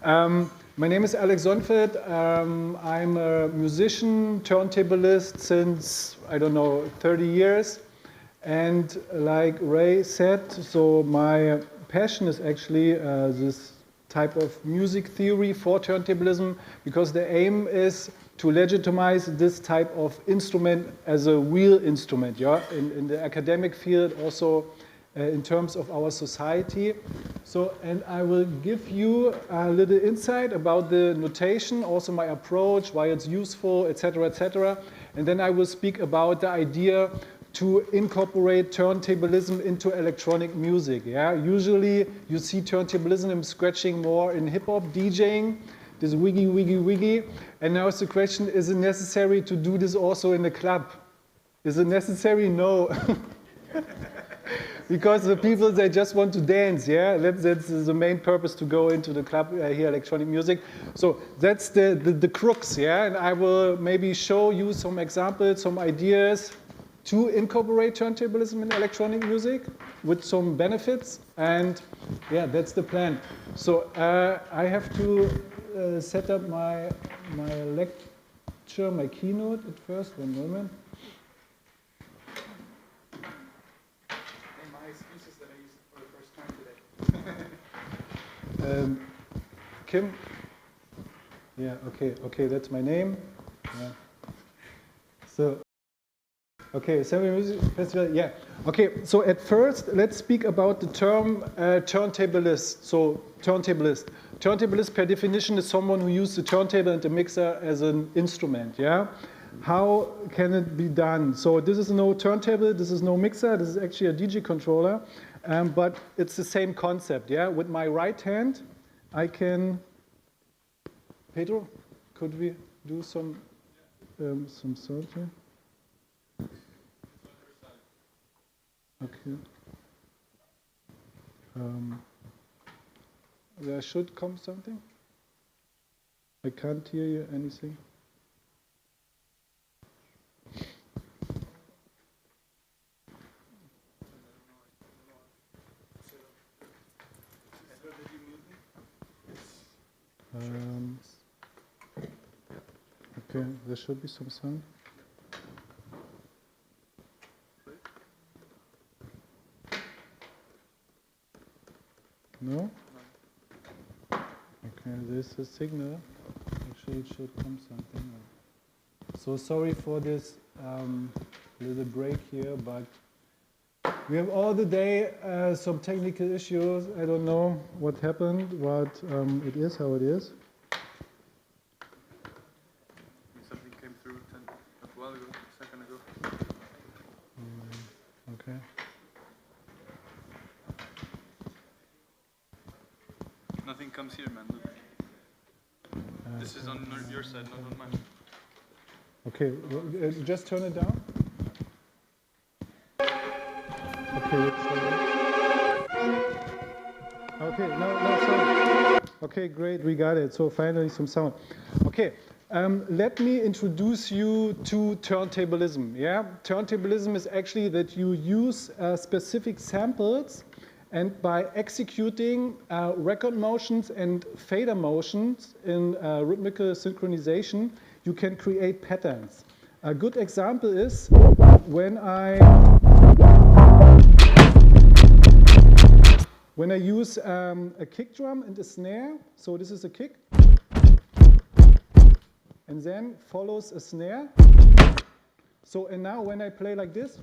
My name is Alex Sonnenfeld. I'm a musician, turntablist since, I don't know, 30 years. And like Ray said, so my passion is actually this type of music theory for turntablism, because the aim is to legitimize this type of instrument as a real instrument, yeah, in the academic field, also in terms of our society. So, and I will give you a little insight about the notation, also my approach, why it's useful, etc., etc. And then I will speak about the idea to incorporate turntablism into electronic music. Yeah, usually you see turntablism scratching more in hip-hop DJing, this wiggy, wiggy, wiggy. And now it's the question: is it necessary to do this also in the club? Is it necessary? No. Because the people, they just want to dance, yeah? That's the main purpose to go into the club, here, electronic music. So that's the crux, yeah? And I will maybe show you some examples, some ideas to incorporate turntablism in electronic music with some benefits. And yeah, that's the plan. So I have to set up my lecture, my keynote at first. One moment. Kim? Yeah, okay, that's my name. Yeah. So, okay, Assembly Music Festival, yeah. Okay, so at first, let's speak about the term turntablist. So, turntablist. Turntablist, per definition, is someone who uses the turntable and the mixer as an instrument, yeah? How can it be done? So, this is no turntable, this is no mixer, this is actually a DJ controller. But it's the same concept, yeah? With my right hand, I can... Pedro, could we do some sound here? Okay. There should come something. I can't hear you anything. Okay, there should be some sound. No? Okay, there's a signal. Actually, it should come something. So sorry for this little break here, but we have all the day some technical issues. I don't know what happened, but it is how it is. Something came through a while ago, a second ago. Okay. Nothing comes here, man. This is on your side, not on mine. Okay, just turn it down. Okay, okay, no, sorry. Okay, great, we got it. So finally some sound. Okay, let me introduce you to turntablism. Yeah, turntablism is actually that you use specific samples, and by executing record motions and fader motions in rhythmical synchronization, you can create patterns. A good example is when I use a kick drum and a snare. So this is a kick, and then follows a snare. So, and now when I play like this,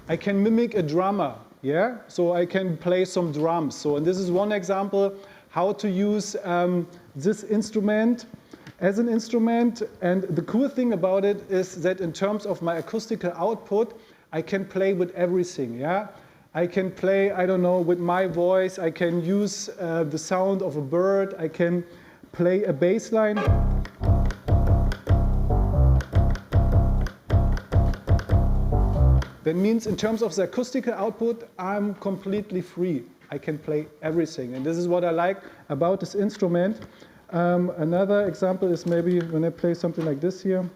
I can mimic a drummer, yeah? So I can play some drums. So, and this is one example how to use this instrument as an instrument. And the cool thing about it is that in terms of my acoustical output, I can play with everything, yeah? I can play, I don't know, with my voice. I can use the sound of a bird. I can play a bass line. That means in terms of the acoustical output, I'm completely free. I can play everything. And this is what I like about this instrument. Another example is maybe when I play something like this here.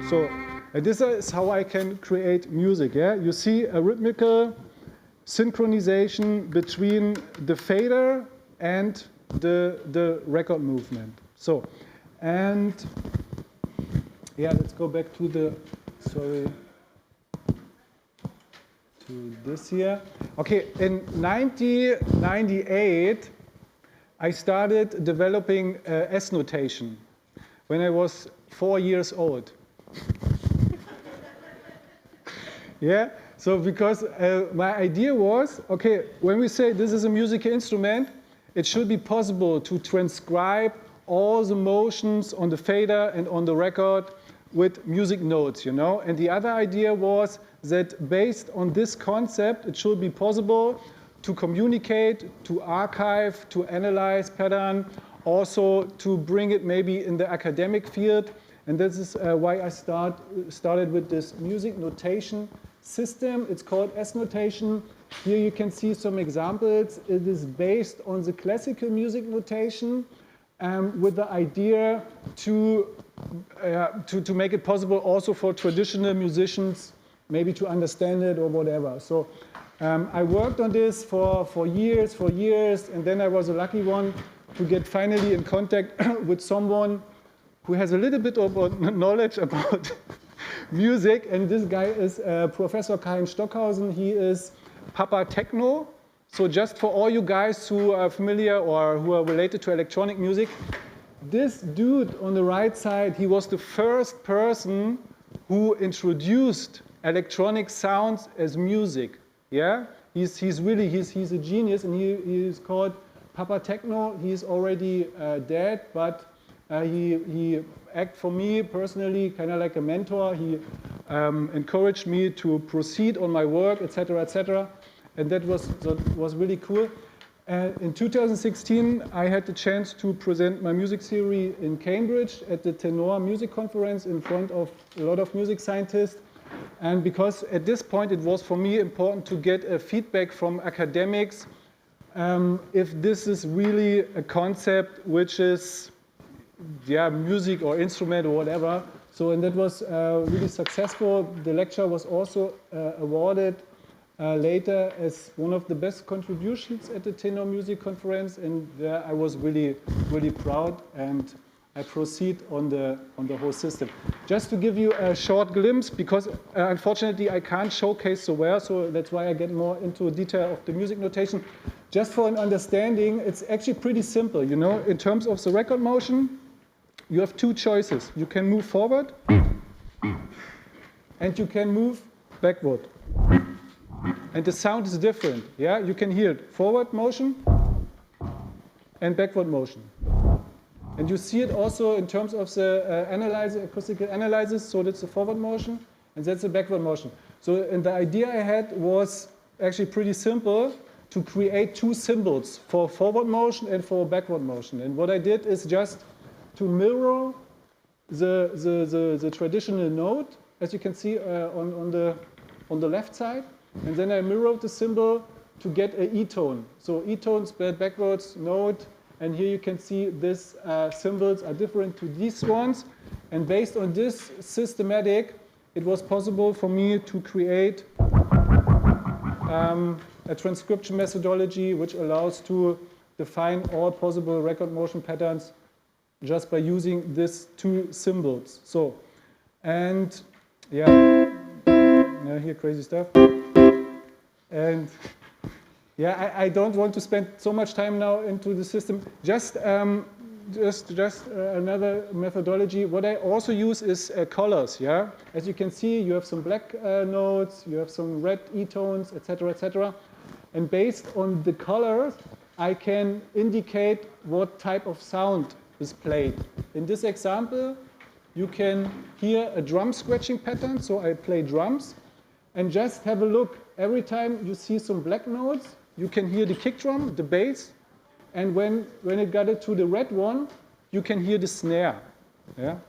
So this is how I can create music. Yeah, you see a rhythmical synchronization between the fader and the record movement. So, and yeah, let's go back to the, sorry, to this here. Okay, in 1998, I started developing S notation when I was 4 years old. Yeah, so because my idea was, okay, when we say this is a musical instrument, it should be possible to transcribe all the motions on the fader and on the record with music notes, you know? And the other idea was that based on this concept, it should be possible to communicate, to archive, to analyze pattern, also to bring it maybe in the academic field. And this is why I started with this music notation system. It's called S notation. Here you can see some examples. It is based on the classical music notation with the idea to make it possible also for traditional musicians maybe to understand it or whatever. So I worked on this for years, and then I was a lucky one to get finally in contact with someone who has a little bit of knowledge about music, and this guy is Professor Karin Stockhausen. He is Papa Techno. So just for all you guys who are familiar or who are related to electronic music, this dude on the right side, he was the first person who introduced electronic sounds as music. Yeah, he's a genius, and he is called Papa Techno. He's already dead, but he acted for me personally kind of like a mentor. He encouraged me to proceed on my work, etc., etc. And that was really cool. In 2016, I had the chance to present my music theory in Cambridge at the Tenor Music Conference in front of a lot of music scientists. And because at this point it was for me important to get a feedback from academics if this is really a concept which is music or instrument or whatever. So, and that was really successful. The lecture was also awarded later as one of the best contributions at the Tenor Music Conference, and there I was really, really proud, and I proceed on the whole system. Just to give you a short glimpse, because unfortunately I can't showcase so well, so that's why I get more into detail of the music notation. Just for an understanding, it's actually pretty simple, you know. In terms of the record motion, you have two choices. You can move forward, and you can move backward. And the sound is different, yeah? You can hear it, forward motion and backward motion. And you see it also in terms of the acoustical analysis, so that's the forward motion, and that's the backward motion. So, and the idea I had was actually pretty simple, to create two symbols for forward motion and for backward motion. And what I did is just to mirror the traditional note, as you can see on the left side. And then I mirrored the symbol to get an E-tone. So E-tone spread backwards note, and here you can see these symbols are different to these ones. And based on this systematic, it was possible for me to create a transcription methodology which allows to define all possible record motion patterns just by using these two symbols. So, and yeah, now here crazy stuff. And yeah, I don't want to spend so much time now into the system. Just another methodology. What I also use is colors. Yeah, as you can see, you have some black notes, you have some red E-tones, etc., etc. And based on the colors, I can indicate what type of sound is played. In this example, you can hear a drum scratching pattern. So I play drums, and just have a look. Every time you see some black notes, you can hear the kick drum, the bass, and when it got it to the red one, you can hear the snare. Yeah.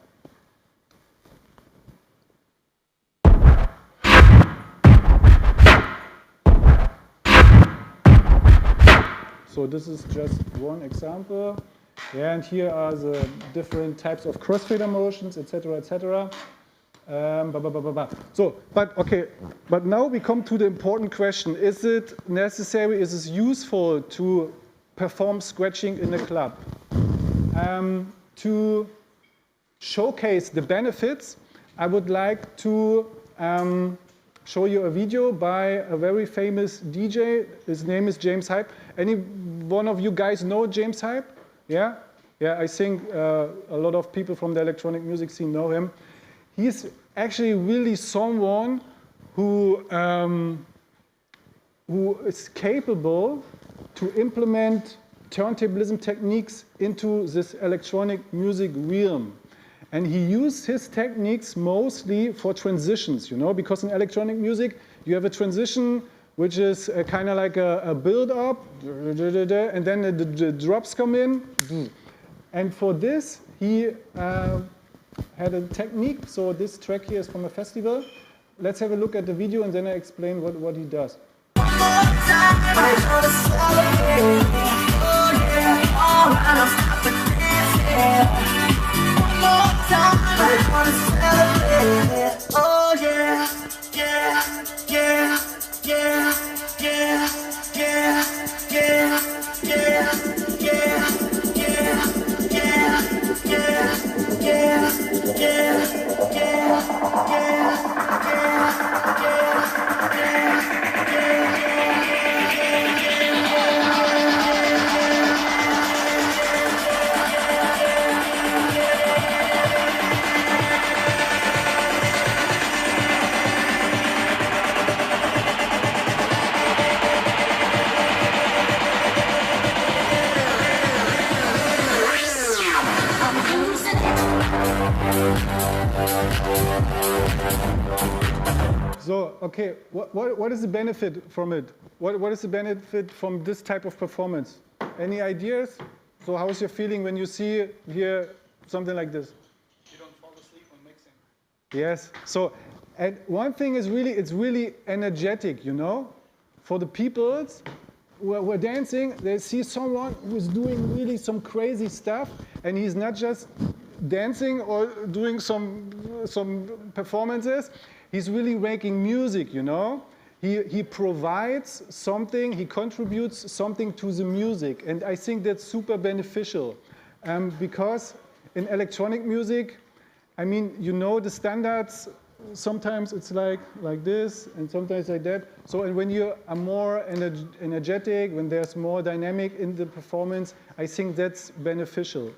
So this is just one example. Yeah, and here are the different types of crossfader motions, etc., etc. So, but now we come to the important question. Is it necessary, is it useful to perform scratching in a club? To showcase the benefits, I would like to show you a video by a very famous DJ. His name is James Hype. Any one of you guys know James Hype? Yeah? Yeah, I think a lot of people from the electronic music scene know him. He's actually really someone who is capable to implement turntablism techniques into this electronic music realm. And he used his techniques mostly for transitions, you know, because in electronic music, you have a transition which is kind of like a build-up, and then the drops come in. And for this, he had a technique. So this track here is from a festival. Let's have a look at the video, and then I explain what he does. So, okay, what is the benefit from it? What is the benefit from this type of performance? Any ideas? So how is your feeling when you see here something like this? You don't fall asleep when mixing. Yes. So, and one thing is really, it's really energetic, you know? For the people who are dancing, they see someone who's doing really some crazy stuff, and he's not just dancing or doing some performances. He's really making music, you know? He provides something, he contributes something to the music. And I think that's super beneficial. Because in electronic music, I mean, you know the standards, sometimes it's like this, and sometimes like that. So and when you are more energetic, when there's more dynamic in the performance, I think that's beneficial.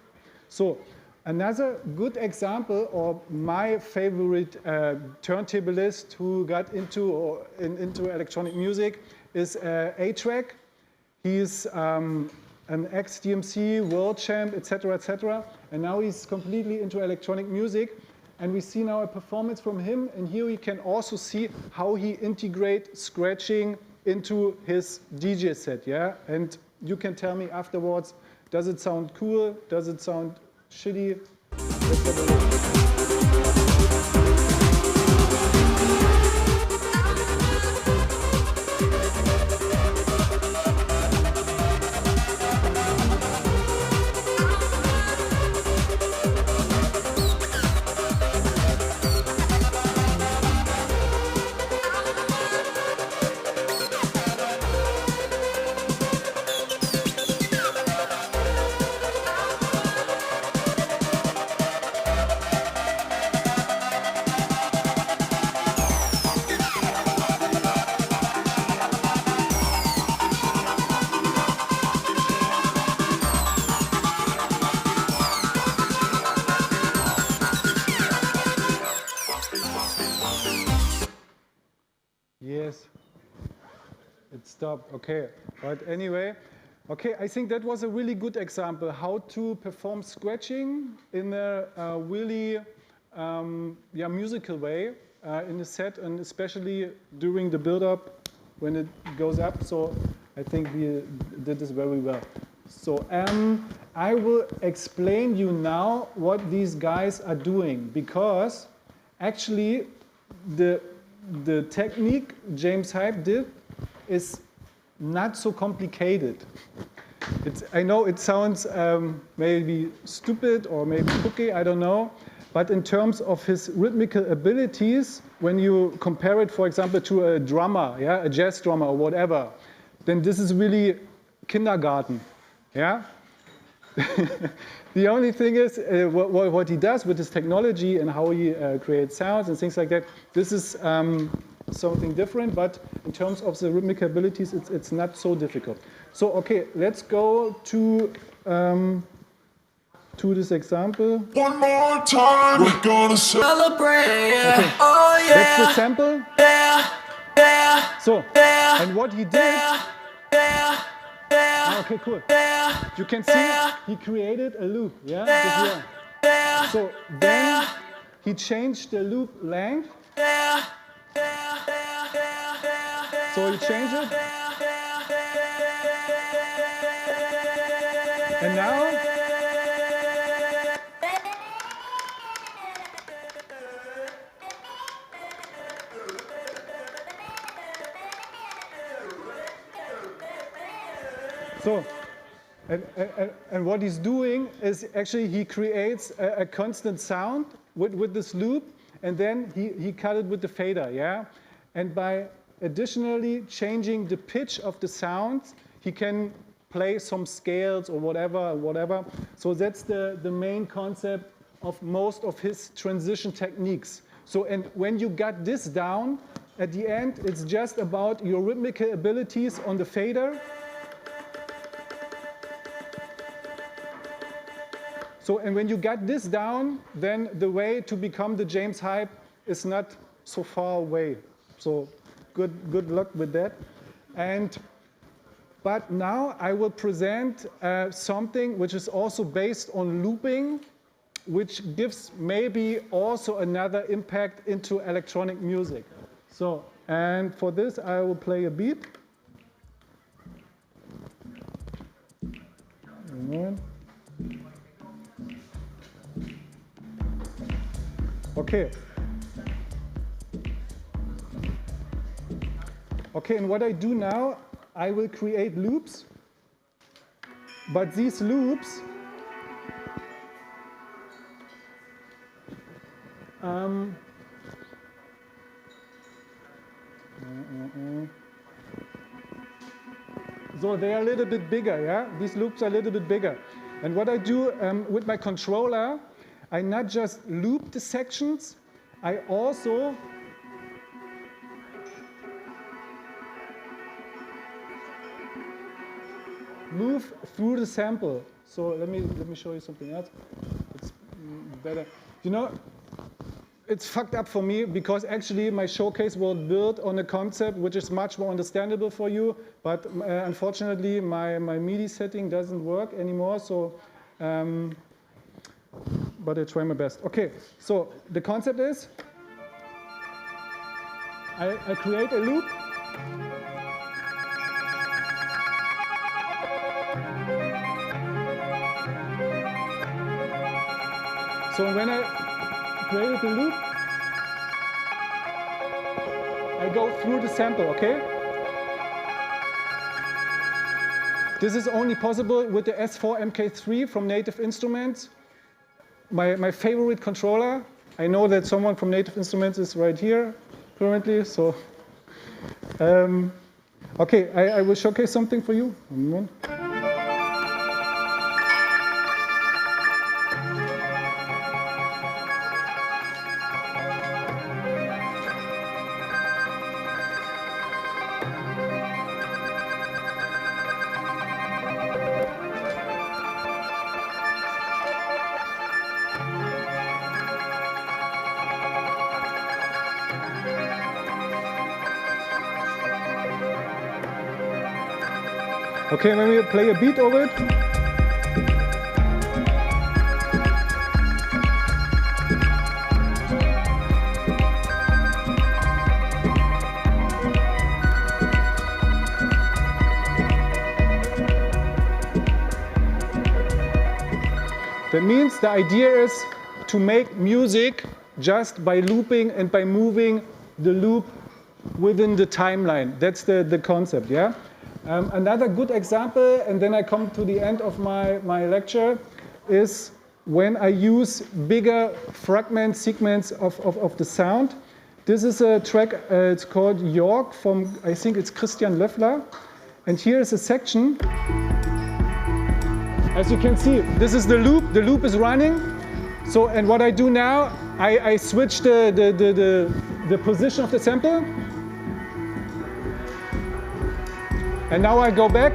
So another good example, or my favorite turntablist who got into electronic music is A-Track. He's an ex-DMC world champ, etc., etc. And now he's completely into electronic music. And we see now a performance from him. And here we can also see how he integrates scratching into his DJ set. Yeah, and you can tell me afterwards, does it sound cool? Does it sound shitty? Let's have a look. Yes, it stopped. Okay, but anyway, okay, I think that was a really good example how to perform scratching in a really musical way in a set, and especially during the build-up when it goes up. So I think we did this very well. So I will explain you now what these guys are doing, because actually the technique James Hype did is not so complicated. I know it sounds maybe stupid or maybe cookie, I don't know, but in terms of his rhythmical abilities, when you compare it, for example, to a drummer, yeah, a jazz drummer or whatever, then this is really kindergarten, yeah? The only thing is what he does with his technology and how he creates sounds and things like that, this is something different, but in terms of the rhythmic abilities, it's not so difficult. So, okay, let's go to this example. One more time, we're gonna celebrate. Okay. Oh yeah. That's the sample. Yeah. So, and what he did. Yeah. Okay, cool. You can see he created a loop, yeah? So then he changed the loop length. So he changed it. And now. So, and what he's doing is actually he creates a constant sound with this loop, and then he cut it with the fader, yeah? And by additionally changing the pitch of the sound, he can play some scales or whatever. So that's the main concept of most of his transition techniques. So, and when you got this down, at the end, it's just about your rhythmical abilities on the fader. So, and when you got this down, then the way to become the James Hype is not so far away. So good luck with that. But now I will present something which is also based on looping, which gives maybe also another impact into electronic music. So, and for this I will play a beat. Okay. Okay, and what I do now, I will create loops, but these loops so they are a little bit bigger, yeah? These loops are a little bit bigger. And what I do with my controller, I not just loop the sections, I also move through the sample. So let me show you something else. It's better. You know, it's fucked up for me because actually my showcase will build on a concept which is much more understandable for you, but unfortunately my MIDI setting doesn't work anymore. So. But I try my best. Okay, so the concept is I create a loop. So when I created the loop, I go through the sample, okay? This is only possible with the S4 MK3 from Native Instruments. My favorite controller. I know that someone from Native Instruments is right here currently, so. Okay, I will showcase something for you. Okay, when we play a beat over it. That means the idea is to make music just by looping and by moving the loop within the timeline. That's the concept, yeah? Another good example, and then I come to the end of my lecture, is when I use bigger fragment segments of the sound. This is a track, it's called York from, I think it's Christian Löffler. And here is a section. As you can see, this is the loop is running. So, and what I do now, I switch the position of the sample. And now I go back.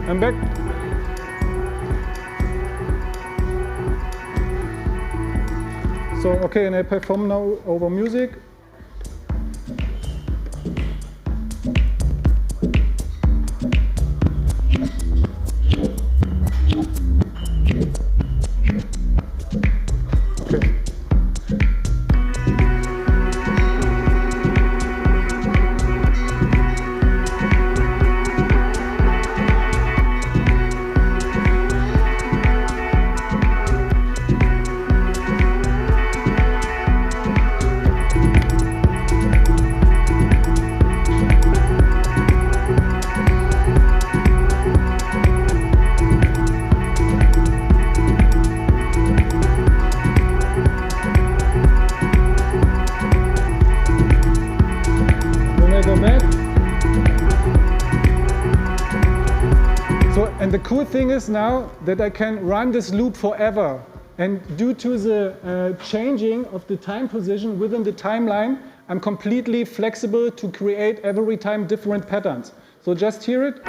I'm back. So, okay, and I perform now over music. And the cool thing is now that I can run this loop forever. And due to the changing of the time position within the timeline, I'm completely flexible to create every time different patterns. So just hear it.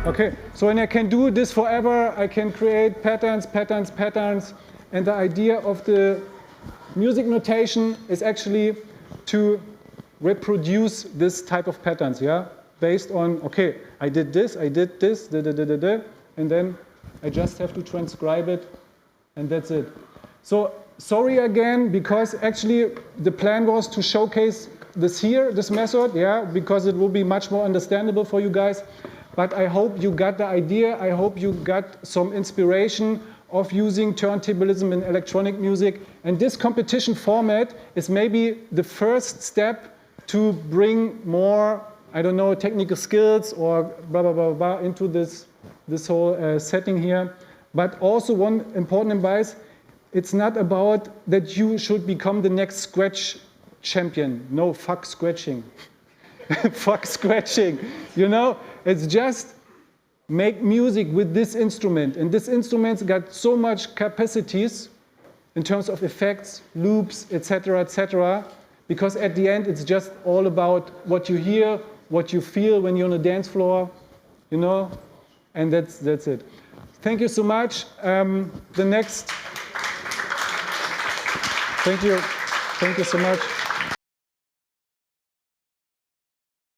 Okay, so when I can do this forever, I can create patterns, patterns, patterns. And the idea of the music notation is actually to reproduce this type of patterns, yeah? Based on, okay, I did this, and then I just have to transcribe it, and that's it. So sorry again, because actually the plan was to showcase this here, this method, yeah, because it will be much more understandable for you guys. But I hope you got the idea. I hope you got some inspiration of using turntablism in electronic music. And this competition format is maybe the first step to bring more, I don't know, technical skills or blah, blah, blah, blah into this whole setting here. But also one important advice, it's not about that you should become the next scratch champion. No, fuck scratching. Fuck scratching, you know? It's just make music with this instrument. And this instrument's got so much capacities in terms of effects, loops, etc., because at the end it's just all about what you hear, what you feel when you're on a dance floor, you know? And that's it. Thank you so much. The next... Thank you so much.